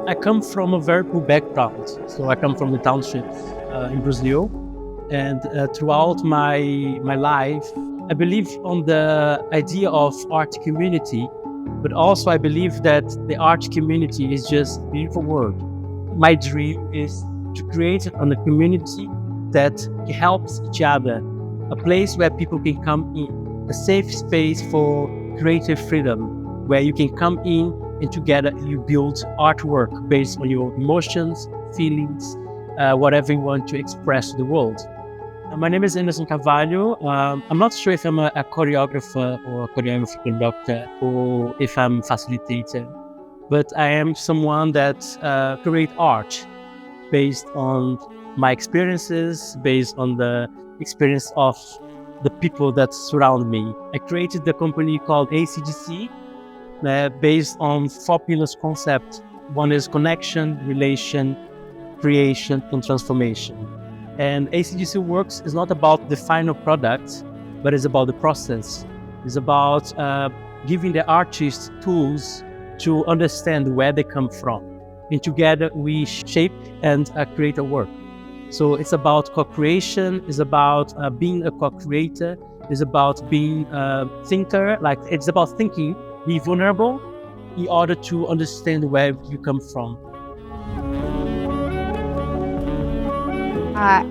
I come from a very poor background. So I come from the township in Brazil. And throughout my life, I believe on the idea of art community, but also I believe that the art community is just a beautiful word. My dream is to create a community that helps each other, a place where people can come in, a safe space for creative freedom, where you can come in and together you build artwork based on your emotions, feelings, whatever you want to express to the world. My name is Carvalho. I'm not sure if I'm a choreographer or a choreography conductor or if I'm a facilitator, but I am someone that create art based on my experiences, based on the experience of the people that surround me. I created the company called ACDC based on 4 pillars concept. One is connection, relation, creation, and transformation. And ACDC Works is not about the final product, but it's about the process. It's about giving the artists tools to understand where they come from. And together we shape and create a work. So it's about co-creation, it's about being a co-creator, it's about being a thinker, like it's about thinking, be vulnerable in order to understand where you come from.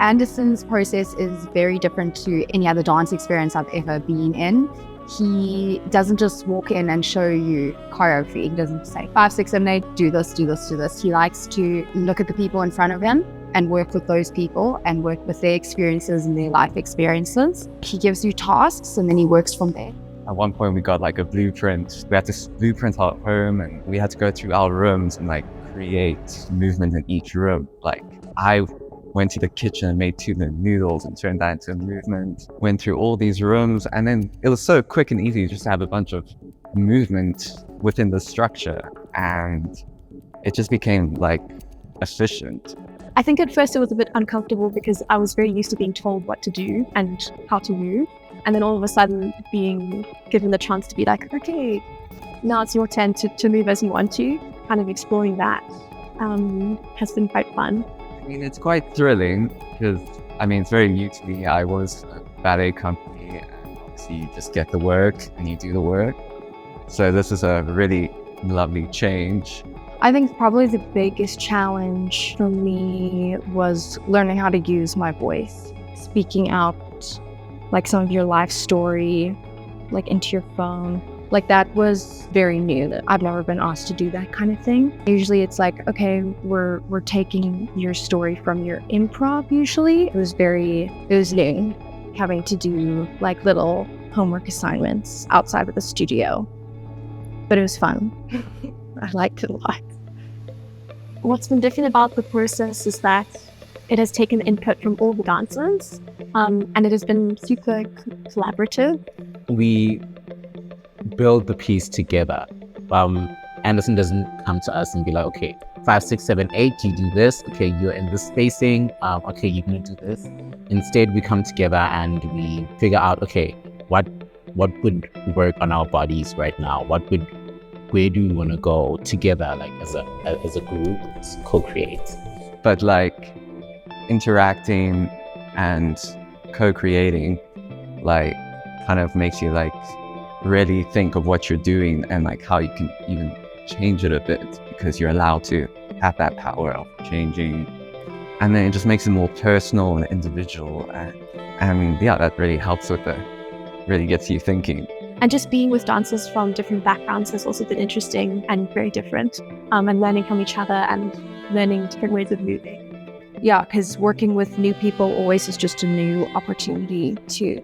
Anderson's process is very different to any other dance experience I've ever been in. He doesn't just walk in and show you choreography. He doesn't say 5, 6, 7, 8, do this, do this, do this. He likes to look at the people in front of him and work with those people and work with their experiences and their life experiences. He gives you tasks and then he works from there. At one point we got like a blueprint. We had this blueprint at home and we had to go through our rooms and like create movement in each room. Like I went to the kitchen and made 2 noodles and turned that into a movement. Went through all these rooms and then it was so quick and easy just to have a bunch of movement within the structure and it just became like efficient. I think at first it was a bit uncomfortable because I was very used to being told what to do and how to move. And then all of a sudden being given the chance to be like, okay, now it's your turn to move as you want to, kind of exploring that has been quite fun. I mean, it's quite thrilling because, I mean, it's very new to me. I was a ballet company and obviously you just get the work and you do the work. So this is a really lovely change. I think probably the biggest challenge for me was learning how to use my voice, speaking out like some of your life story, like into your phone. Like that was very new. I've never been asked to do that kind of thing. Usually it's like, okay, we're taking your story from your improv usually. It was new having to do like little homework assignments outside of the studio. But it was fun. I liked it a lot. What's been different about the process is that it has taken input from all the dancers and it has been super collaborative. We build the piece together. Anderson doesn't come to us and be like, okay, 5, 6, 7, 8, you do this. Okay, you're in this spacing. Okay, you're gonna do this. Instead, we come together and we figure out, okay, what would work on our bodies right now? Where do we want to go together, like as a group, co-create? But like interacting and co-creating, like kind of makes you like really think of what you're doing and like how you can even change it a bit because you're allowed to have that power of changing. And then it just makes it more personal and individual. And yeah, that really helps with it. Really gets you thinking. And just being with dancers from different backgrounds has also been interesting and very different. And learning from each other and learning different ways of moving. Yeah, because working with new people always is just a new opportunity to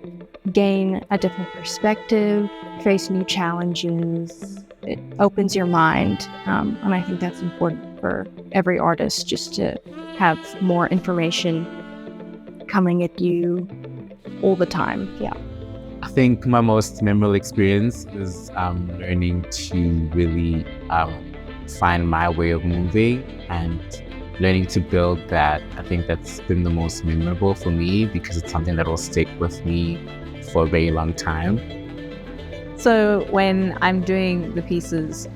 gain a different perspective, face new challenges. It opens your mind. And I think that's important for every artist, just to have more information coming at you all the time. Yeah. I think my most memorable experience is learning to really find my way of moving and learning to build that. I think that's been the most memorable for me because it's something that will stick with me for a very long time. So when I'm doing the pieces,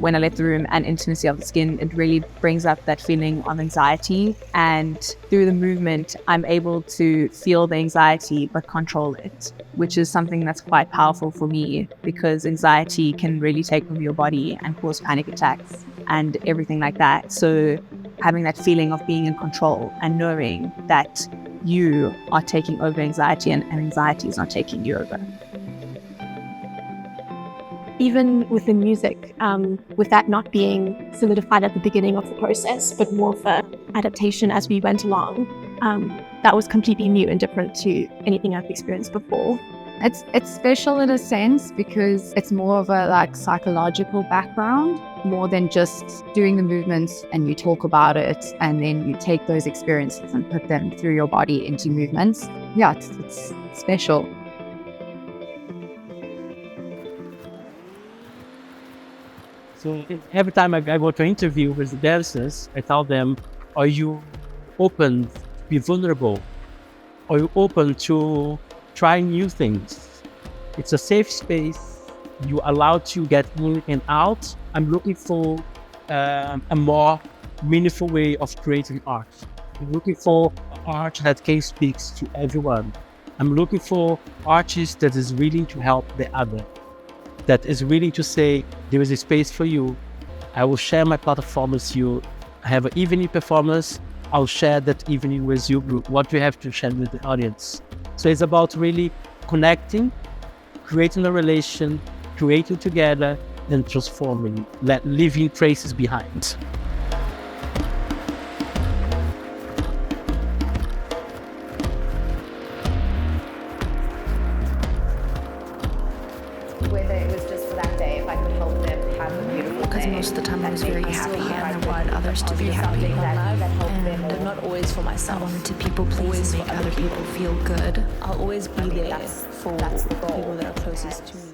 when I let the room and intimacy of the skin, it really brings up that feeling of anxiety. And through the movement, I'm able to feel the anxiety but control it, which is something that's quite powerful for me, because anxiety can really take over your body and cause panic attacks and everything like that. So having that feeling of being in control and knowing that you are taking over anxiety and anxiety is not taking you over. Even with the music, with that not being solidified at the beginning of the process, but more of an adaptation as we went along, that was completely new and different to anything I've experienced before. It's special in a sense because it's more of a like psychological background, more than just doing the movements and you talk about it and then you take those experiences and put them through your body into movements. Yeah, it's special. So every time I go to interview with the dancers, I tell them, are you open to be vulnerable? Are you open to trying new things? It's a safe space. You're allowed to get in and out. I'm looking for a more meaningful way of creating art. I'm looking for art that can speak to everyone. I'm looking for artists that is willing to help the other, that is willing to say, there is a space for you. I will share my platform with you. I have an evening performance. I'll share that evening with you. What do you have to share with the audience? So it's about really connecting, creating a relation, creating together, and transforming, leaving traces behind. Whether it was just for that day, if I could help them have a beautiful day. Because most of the time I was very happy and I wanted others to be happy. And not always for myself. I wanted to people please and make other people feel good. I'll always be there for the people that are closest to me.